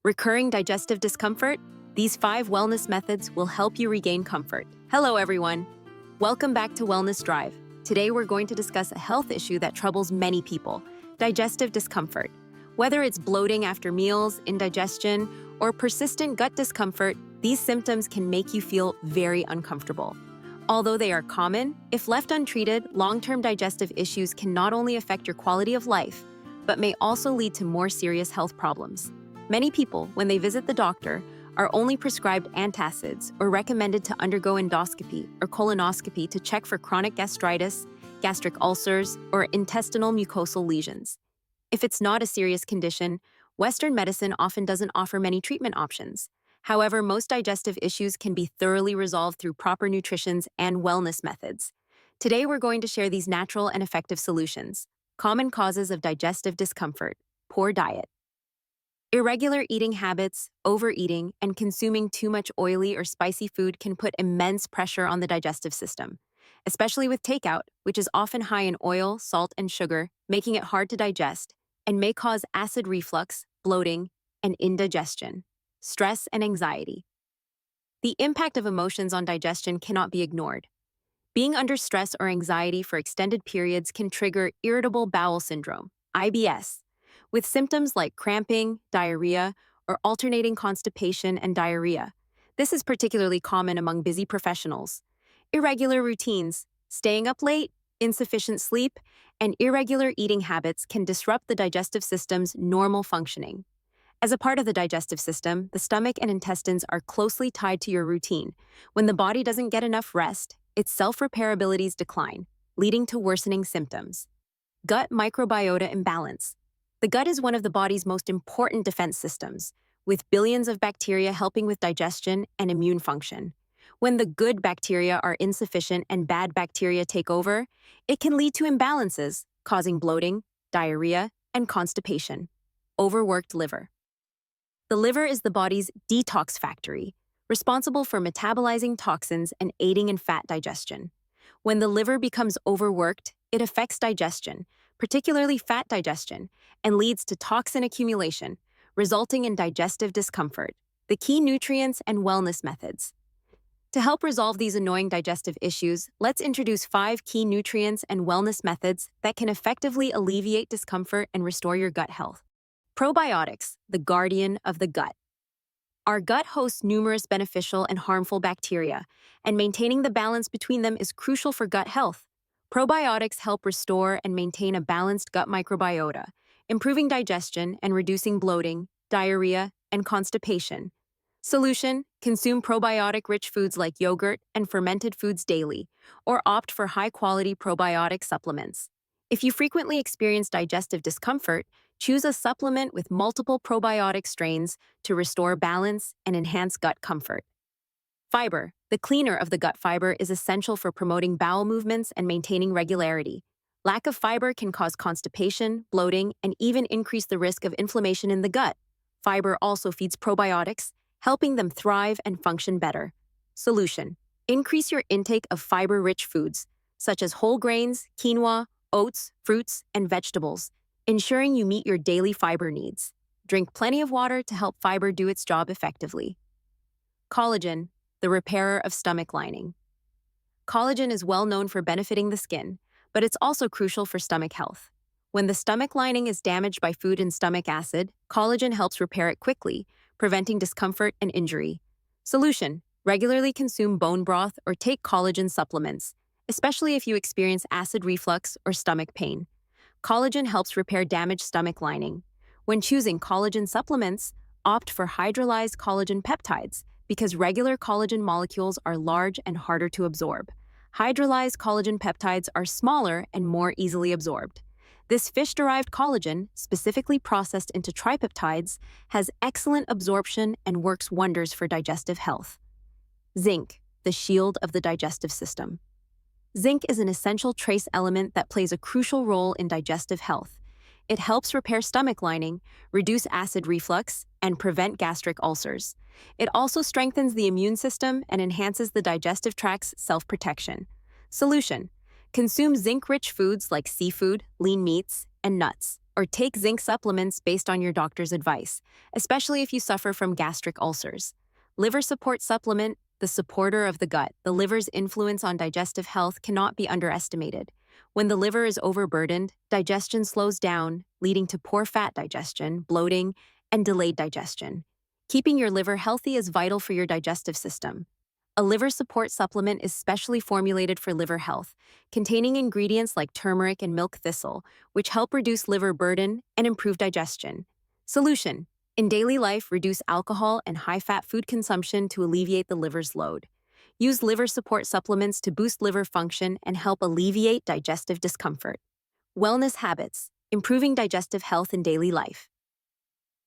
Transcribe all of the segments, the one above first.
Recurring digestive discomfort? These 5 wellness methods will help you regain comfort. Hello, everyone. Welcome back to Wellness Drive. Today, we're going to discuss a health issue that troubles many people, digestive discomfort. Whether it's bloating after meals, indigestion, or persistent gut discomfort, these symptoms can make you feel very uncomfortable. Although they are common, if left untreated, long-term digestive issues can not only affect your quality of life, but may also lead to more serious health problems. Many people, when they visit the doctor, are only prescribed antacids or recommended to undergo endoscopy or colonoscopy to check for chronic gastritis, gastric ulcers, or intestinal mucosal lesions. If it's not a serious condition, Western medicine often doesn't offer many treatment options. However, most digestive issues can be thoroughly resolved through proper nutrition and wellness methods. Today, we're going to share these natural and effective solutions. Common causes of digestive discomfort: poor diet. Irregular eating habits, overeating, and consuming too much oily or spicy food can put immense pressure on the digestive system, especially with takeout, which is often high in oil, salt, and sugar, making it hard to digest, and may cause acid reflux, bloating, and indigestion. Stress and anxiety. The impact of emotions on digestion cannot be ignored. Being under stress or anxiety for extended periods can trigger irritable bowel syndrome, IBS, with symptoms like cramping, diarrhea, or alternating constipation and diarrhea. This is particularly common among busy professionals. Irregular routines, staying up late, insufficient sleep, and irregular eating habits can disrupt the digestive system's normal functioning. As a part of the digestive system, the stomach and intestines are closely tied to your routine. When the body doesn't get enough rest, its self-repair abilities decline, leading to worsening symptoms. Gut microbiota imbalance. The gut is one of the body's most important defense systems, with billions of bacteria helping with digestion and immune function. When the good bacteria are insufficient and bad bacteria take over, it can lead to imbalances, causing bloating, diarrhea, and constipation. Overworked liver. The liver is the body's detox factory, responsible for metabolizing toxins and aiding in fat digestion. When the liver becomes overworked, it affects digestion, particularly fat digestion, and leads to toxin accumulation, resulting in digestive discomfort. The key nutrients and wellness methods. To help resolve these annoying digestive issues, let's introduce 5 key nutrients and wellness methods that can effectively alleviate discomfort and restore your gut health. Probiotics, the guardian of the gut. Our gut hosts numerous beneficial and harmful bacteria, and maintaining the balance between them is crucial for gut health. Probiotics help restore and maintain a balanced gut microbiota, improving digestion and reducing bloating, diarrhea, and constipation. Solution: consume probiotic-rich foods like yogurt and fermented foods daily, or opt for high-quality probiotic supplements. If you frequently experience digestive discomfort, choose a supplement with multiple probiotic strains to restore balance and enhance gut comfort. Fiber, the cleaner of the gut fiber, is essential for promoting bowel movements and maintaining regularity. Lack of fiber can cause constipation, bloating, and even increase the risk of inflammation in the gut. Fiber also feeds probiotics, helping them thrive and function better. Solution: increase your intake of fiber-rich foods, such as whole grains, quinoa, oats, fruits, and vegetables, ensuring you meet your daily fiber needs. Drink plenty of water to help fiber do its job effectively. Collagen, the repairer of stomach lining. Collagen is well known for benefiting the skin, but it's also crucial for stomach health. When the stomach lining is damaged by food and stomach acid, collagen helps repair it quickly, preventing discomfort and injury. Solution: regularly consume bone broth or take collagen supplements, especially if you experience acid reflux or stomach pain. Collagen helps repair damaged stomach lining. When choosing collagen supplements, opt for hydrolyzed collagen peptides, because regular collagen molecules are large and harder to absorb. Hydrolyzed collagen peptides are smaller and more easily absorbed. This fish-derived collagen, specifically processed into tripeptides, has excellent absorption and works wonders for digestive health. Zinc, the shield of the digestive system. Zinc is an essential trace element that plays a crucial role in digestive health. It helps repair stomach lining, reduce acid reflux, and prevent gastric ulcers. It also strengthens the immune system and enhances the digestive tract's self-protection. Solution: consume zinc-rich foods like seafood, lean meats, and nuts, or take zinc supplements based on your doctor's advice, especially if you suffer from gastric ulcers. Liver support supplement, the supporter of the gut. The liver's influence on digestive health cannot be underestimated. When the liver is overburdened, digestion slows down, leading to poor fat digestion, bloating, and delayed digestion. Keeping your liver healthy is vital for your digestive system. A liver support supplement is specially formulated for liver health, containing ingredients like turmeric and milk thistle, which help reduce liver burden and improve digestion. Solution: in daily life, reduce alcohol and high-fat food consumption to alleviate the liver's load. Use liver support supplements to boost liver function and help alleviate digestive discomfort. Wellness habits: improving digestive health in daily life.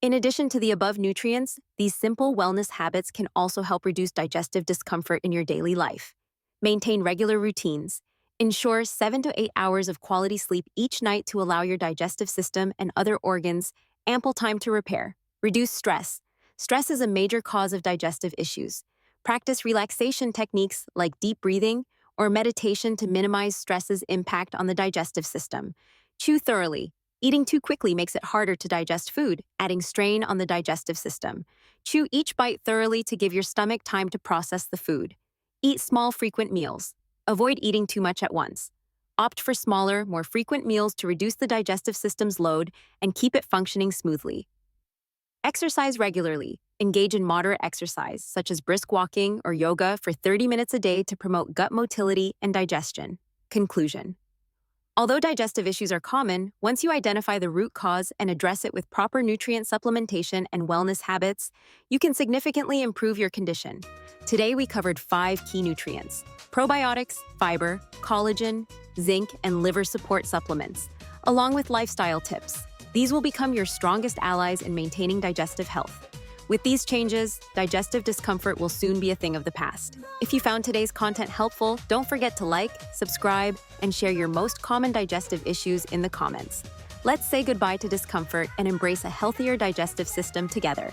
In addition to the above nutrients, these simple wellness habits can also help reduce digestive discomfort in your daily life. Maintain regular routines. Ensure 7 to 8 hours of quality sleep each night to allow your digestive system and other organs ample time to repair. Reduce stress. Stress is a major cause of digestive issues. Practice relaxation techniques like deep breathing or meditation to minimize stress's impact on the digestive system. Chew thoroughly. Eating too quickly makes it harder to digest food, adding strain on the digestive system. Chew each bite thoroughly to give your stomach time to process the food. Eat small, frequent meals. Avoid eating too much at once. Opt for smaller, more frequent meals to reduce the digestive system's load and keep it functioning smoothly. Exercise regularly. Engage in moderate exercise, such as brisk walking or yoga for 30 minutes a day to promote gut motility and digestion. Conclusion: although digestive issues are common, once you identify the root cause and address it with proper nutrient supplementation and wellness habits, you can significantly improve your condition. Today, we covered 5 key nutrients: probiotics, fiber, collagen, zinc, and liver support supplements, along with lifestyle tips. These will become your strongest allies in maintaining digestive health. With these changes, digestive discomfort will soon be a thing of the past. If you found today's content helpful, don't forget to like, subscribe, and share your most common digestive issues in the comments. Let's say goodbye to discomfort and embrace a healthier digestive system together.